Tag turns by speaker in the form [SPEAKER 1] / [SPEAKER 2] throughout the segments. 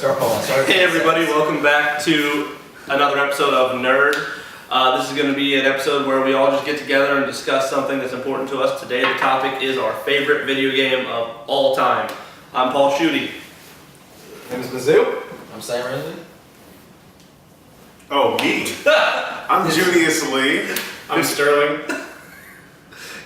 [SPEAKER 1] Hey everybody, welcome back to another episode of Nerd. This is going to be an episode where we all just get together and discuss something that's important to us. Today the topic is our favorite video game of all time. I'm Paul Schutte.
[SPEAKER 2] My name is Mizzou.
[SPEAKER 3] I'm Sam Rinsley.
[SPEAKER 4] Oh, me? I'm Junius Lee.
[SPEAKER 2] I'm Sterling.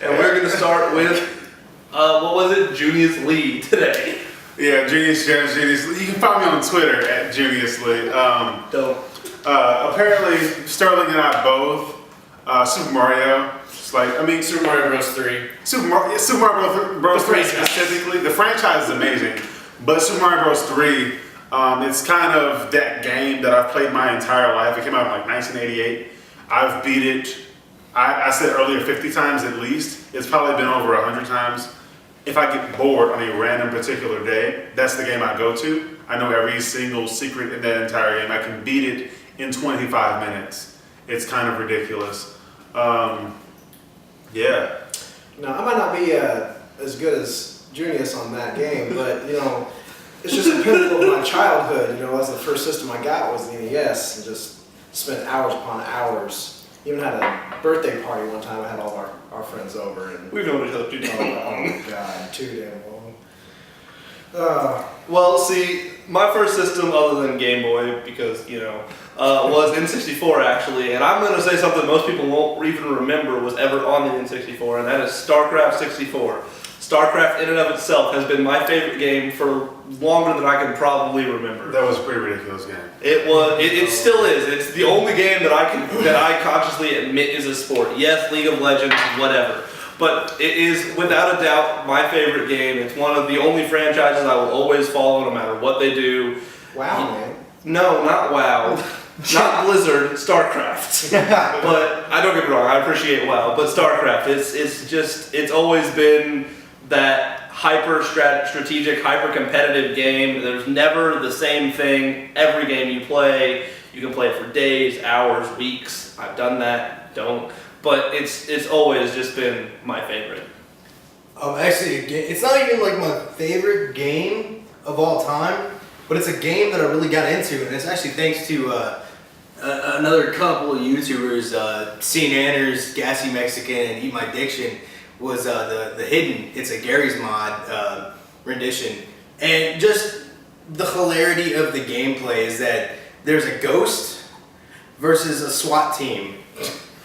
[SPEAKER 1] And we're going to start with, Junius Lee today.
[SPEAKER 4] Yeah, Junius Lee. You can find me on Twitter at Junius Lee.
[SPEAKER 1] Dope.
[SPEAKER 4] Apparently, Sterling and I both, Super Mario.
[SPEAKER 2] Super Mario Bros. 3.
[SPEAKER 4] Super Mario Bros. 3 specifically. The franchise is amazing, but Super Mario Bros. 3, it's kind of that game that I've played my entire life. It came out in like 1988. I've beat it, I said earlier, 50 times at least. It's probably been over 100 times. If I get bored on a random particular day, that's the game I go to. I know every single secret in that entire game. I can beat it in 25 minutes. It's kind of ridiculous. Yeah.
[SPEAKER 2] Now, I might not be as good as Junius on that game, but, it's just a pinnacle of my childhood. That was the first system I got was the NES, and just spent hours upon hours. Even had a birthday party one time. I had all our friends over. And
[SPEAKER 1] We've known each other too damn long.
[SPEAKER 2] Oh my God, too damn long.
[SPEAKER 1] Well, see, my first system other than Game Boy, because, was N64 actually, and I'm going to say something most people won't even remember was ever on the N64, and that is StarCraft 64. StarCraft in and of itself has been my favorite game for longer than I can probably remember.
[SPEAKER 4] That was a pretty ridiculous game.
[SPEAKER 1] It still is. It's the only game that I consciously admit is a sport. Yes, League of Legends, whatever. But it is without a doubt my favorite game. It's one of the only franchises I will always follow no matter what they do.
[SPEAKER 2] Wow, man.
[SPEAKER 1] No, not WoW. Not Blizzard, StarCraft. But I don't get me wrong, I appreciate WoW, but StarCraft, it's always been that hyper-strategic, hyper-competitive game. There's never the same thing every game you play. You can play it for days, hours, weeks. I've done that, don't. But it's always just been my favorite.
[SPEAKER 3] Actually, it's not even like my favorite game of all time, but it's a game that I really got into, and it's actually thanks to another couple of YouTubers, C. Nanners, Gassy Mexican, and Eat My Diction, was the Hidden. It's a Gary's Mod rendition. And just the hilarity of the gameplay is that there's a ghost versus a SWAT team.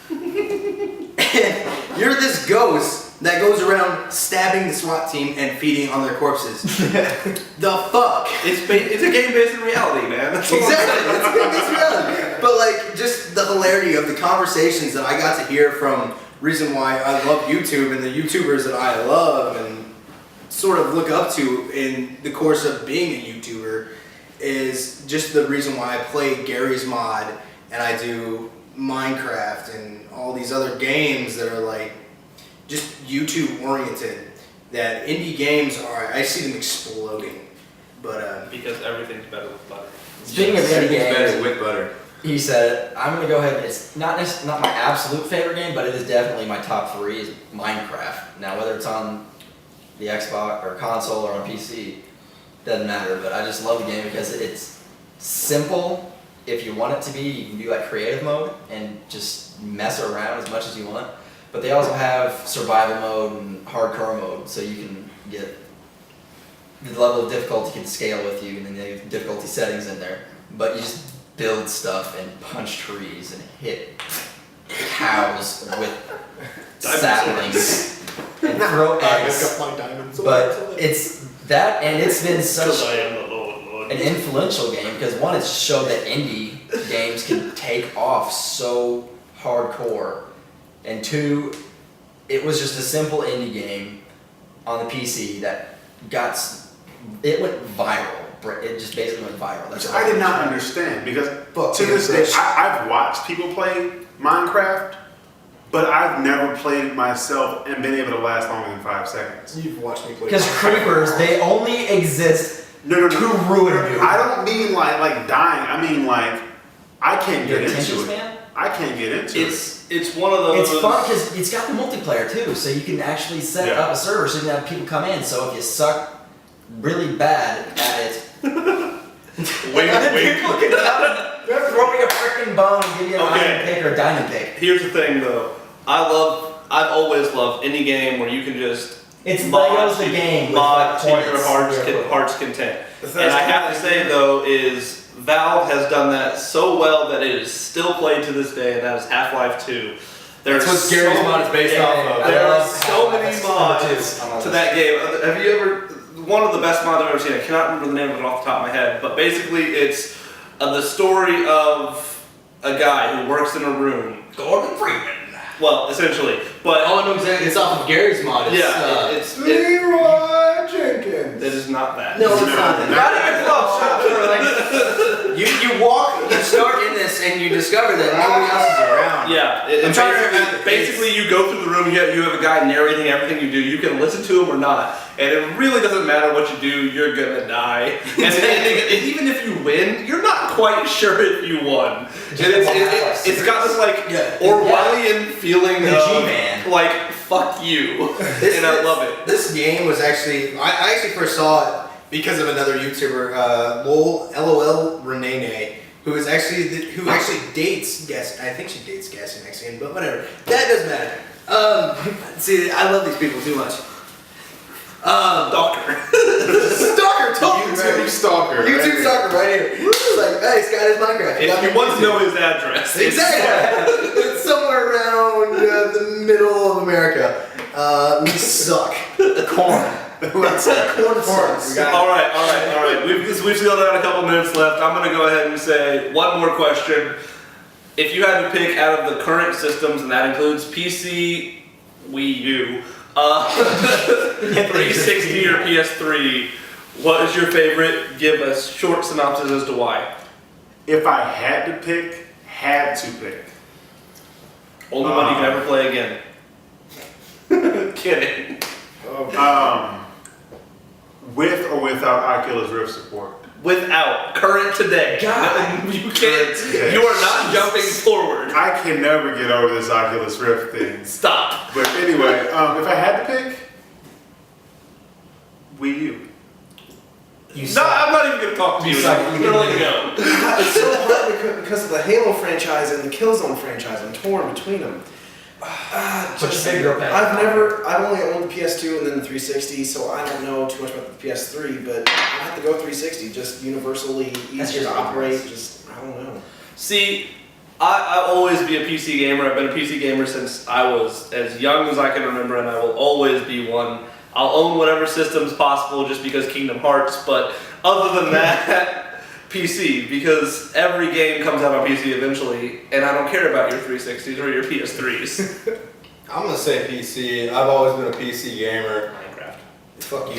[SPEAKER 3] And you're this ghost that goes around stabbing the SWAT team and feeding on their corpses. The fuck?
[SPEAKER 1] It's a game based in reality, man. That's
[SPEAKER 3] Exactly, it's a game based in reality. But like, just the hilarity of the conversations that I got to hear from reason why I love YouTube and the YouTubers that I love and sort of look up to in the course of being a YouTuber is just the reason why I play Gary's Mod and I do Minecraft and all these other games that are like just YouTube oriented, that indie games are, I see them exploding. But
[SPEAKER 1] because everything's better with butter.
[SPEAKER 5] Speaking of indie games,
[SPEAKER 3] better with butter.
[SPEAKER 5] he said, I'm going to go ahead, it's not my absolute favorite game, but it is definitely my top 3 is Minecraft. Now whether it's on the Xbox or console or on PC, doesn't matter, but I just love the game because it's simple. If you want it to be, you can do like creative mode and just mess around as much as you want. But they also have survival mode and hardcore mode, so you can get the level of difficulty can scale with you, and then they have difficulty settings in there. But you just build stuff and punch trees and hit cows with saplings and throw eggs. But it's that, and it's been such an influential game because one, it's showed that indie games can take off so hardcore, and 2, it was just a simple indie game on the PC that it went viral. It just basically went viral.
[SPEAKER 4] Which I did not understand because to this day, I've watched people play Minecraft, but I've never played it myself and been able to last longer than 5 seconds.
[SPEAKER 2] You've watched me play.
[SPEAKER 5] Because creepers, they only exist to ruin you.
[SPEAKER 4] I don't mean like dying. I mean like I can't get into it.
[SPEAKER 5] Man?
[SPEAKER 4] I can't get into it.
[SPEAKER 1] It's one of those.
[SPEAKER 5] It's fun because it's got the multiplayer too, so you can actually set up a server so you can have people come in. So if you suck really bad at it, People can throw me a freaking bone and give you an iron pick or a diamond pick.
[SPEAKER 1] Here's the thing, though. I've always loved any game where you can just
[SPEAKER 5] It's Lego's the game.
[SPEAKER 1] mod to
[SPEAKER 5] with
[SPEAKER 1] your
[SPEAKER 5] points.
[SPEAKER 1] heart's content. And I have to say, though, is Valve has done that so well that it is still played to this day, and that is Half-Life 2.
[SPEAKER 3] That's what Gary's mod is based off of.
[SPEAKER 1] There are so many mods to that game. Have you ever? One of the best mods I've ever seen. I cannot remember the name of it off the top of my head, but basically it's the story of a guy who works in a room.
[SPEAKER 5] Gordon Freeman.
[SPEAKER 1] Well, essentially, but
[SPEAKER 3] Oh, no, exactly. It's off of Gary's mod. It's,
[SPEAKER 1] yeah,
[SPEAKER 2] Leroy Jenkins.
[SPEAKER 1] it is not that.
[SPEAKER 3] No, it's not.
[SPEAKER 5] Not even close. Shut up.
[SPEAKER 3] You walk, you start in this, and you discover that nobody else is around.
[SPEAKER 1] Yeah,
[SPEAKER 3] I'm trying to remember.
[SPEAKER 1] basically you go through the room, you have a guy narrating everything you do. You can listen to him or not, and it really doesn't matter what you do, you're gonna die. And even if you win, you're not quite sure if you won. And it's got this like Orwellian feeling
[SPEAKER 5] The
[SPEAKER 1] of
[SPEAKER 5] G-Man.
[SPEAKER 1] like, fuck you. And I love it.
[SPEAKER 3] This game was actually, I actually first saw it because of another YouTuber, LOL Renee, who actually dates Gas. I think she dates Gassy Mexican, but whatever. That doesn't matter. See, I love these people too much.
[SPEAKER 1] Stalker.
[SPEAKER 3] Stalker, totally.
[SPEAKER 4] YouTube stalker.
[SPEAKER 3] YouTube stalker right here. It's like, hey, this guy is Minecraft.
[SPEAKER 1] If you want to know his address,
[SPEAKER 3] Exactly. It's somewhere around the middle of America. We suck.
[SPEAKER 5] Corn.
[SPEAKER 3] Let's corn sucks.
[SPEAKER 1] All right. We've still got a couple minutes left. I'm gonna go ahead and say one more question. If you had to pick out of the current systems, and that includes PC, Wii U, 360 or PS3, what is your favorite? Give us short synopsis as to why.
[SPEAKER 4] If I had to pick,
[SPEAKER 1] Only one you can ever play again. Kidding.
[SPEAKER 4] With or without Oculus Rift support.
[SPEAKER 1] Without current today.
[SPEAKER 5] God.
[SPEAKER 1] You can't.
[SPEAKER 4] Today.
[SPEAKER 1] You are not jumping forward.
[SPEAKER 4] I can never get over this Oculus Rift thing.
[SPEAKER 1] Stop.
[SPEAKER 4] But anyway, if I had to pick, Wii U.
[SPEAKER 5] You
[SPEAKER 1] No,
[SPEAKER 5] suck.
[SPEAKER 1] I'm not even gonna talk to you.
[SPEAKER 5] You suck.
[SPEAKER 1] I'm gonna let you go.
[SPEAKER 2] It's so hard because of the Halo franchise and the Killzone franchise. I'm torn between them.
[SPEAKER 5] Which figure okay?
[SPEAKER 2] I've only owned the PS2 and then the 360, so I don't know too much about the PS3, but I have to go 360, just universally
[SPEAKER 5] That's
[SPEAKER 2] easier
[SPEAKER 5] just
[SPEAKER 2] to operate,
[SPEAKER 5] nice.
[SPEAKER 2] just, I don't know.
[SPEAKER 1] See, I'll always be a PC gamer. I've been a PC gamer since I was as young as I can remember, and I will always be one. I'll own whatever system's possible just because Kingdom Hearts, but other than that, PC, because every game comes out on PC eventually, and I don't care about your 360s or your PS3s.
[SPEAKER 3] I'm gonna say PC. I've always been a PC gamer.
[SPEAKER 1] Minecraft.
[SPEAKER 3] Fuck you.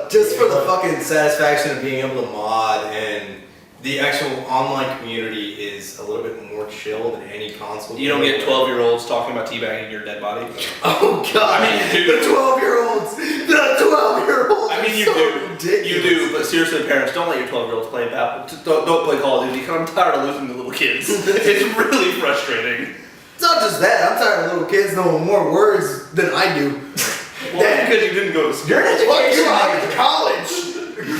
[SPEAKER 3] Just for the fucking satisfaction of being able to mod, and the actual online community is a little bit more chill than any console.
[SPEAKER 1] You don't get 12-year-olds talking about teabagging your dead body.
[SPEAKER 3] Oh god!
[SPEAKER 1] I mean, you do.
[SPEAKER 3] The 12-year-olds. The 12-year-olds.
[SPEAKER 1] I mean, you
[SPEAKER 3] so
[SPEAKER 1] do.
[SPEAKER 3] Ridiculous.
[SPEAKER 1] You do, but seriously, parents, don't let your 12-year-olds play don't play Call of Duty, because I'm tired of losing to little kids. It's really frustrating.
[SPEAKER 3] It's not just that. I'm tired of little kids knowing more words than I do.
[SPEAKER 1] Well, that's because you didn't go to school.
[SPEAKER 5] You're an
[SPEAKER 3] Fuck
[SPEAKER 5] education
[SPEAKER 3] you! I
[SPEAKER 5] major.
[SPEAKER 3] went to college.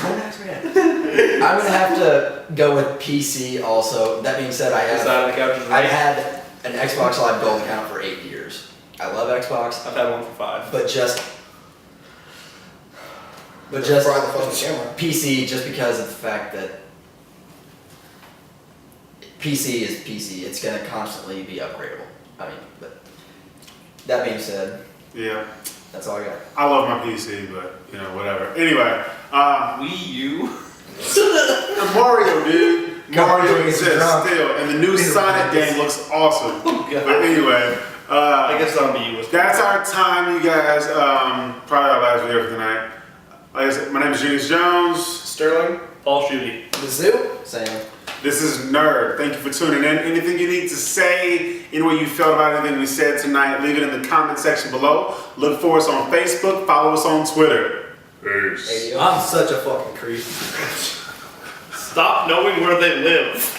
[SPEAKER 5] Grown-ass man. I'm gonna have to go with PC also. That being said,
[SPEAKER 1] Side of the couch is
[SPEAKER 5] I've
[SPEAKER 1] right.
[SPEAKER 5] had an Xbox Live Gold account for 8 years. I love Xbox,
[SPEAKER 1] I've had one for 5.
[SPEAKER 5] but just
[SPEAKER 3] Fry the fucking camera.
[SPEAKER 5] PC just because of the fact that PC is PC. It's gonna constantly be upgradable. I mean, but that being said,
[SPEAKER 4] Yeah.
[SPEAKER 5] that's all I got.
[SPEAKER 4] I love my PC, but you know, whatever. Anyway,
[SPEAKER 1] Wii U?
[SPEAKER 4] Mario, dude. Mario
[SPEAKER 5] Doing some
[SPEAKER 4] exists
[SPEAKER 5] drunk.
[SPEAKER 4] still, and the new Sonic game looks awesome.
[SPEAKER 1] Oh, God.
[SPEAKER 4] But anyway,
[SPEAKER 1] I guess zombie was.
[SPEAKER 4] that's our time, you guys. Probably our last video for tonight. Like I said, my name is Junius Jones.
[SPEAKER 1] Sterling, Paul Schutte.
[SPEAKER 2] Mizzou?
[SPEAKER 5] Sam.
[SPEAKER 4] This is Nerd. Thank you for tuning in. Anything you need to say, any way you felt about anything we said tonight, leave it in the comment section below. Look for us on Facebook. Follow us on Twitter. Peace.
[SPEAKER 3] I'm such a fucking creep.
[SPEAKER 1] Stop knowing where they live.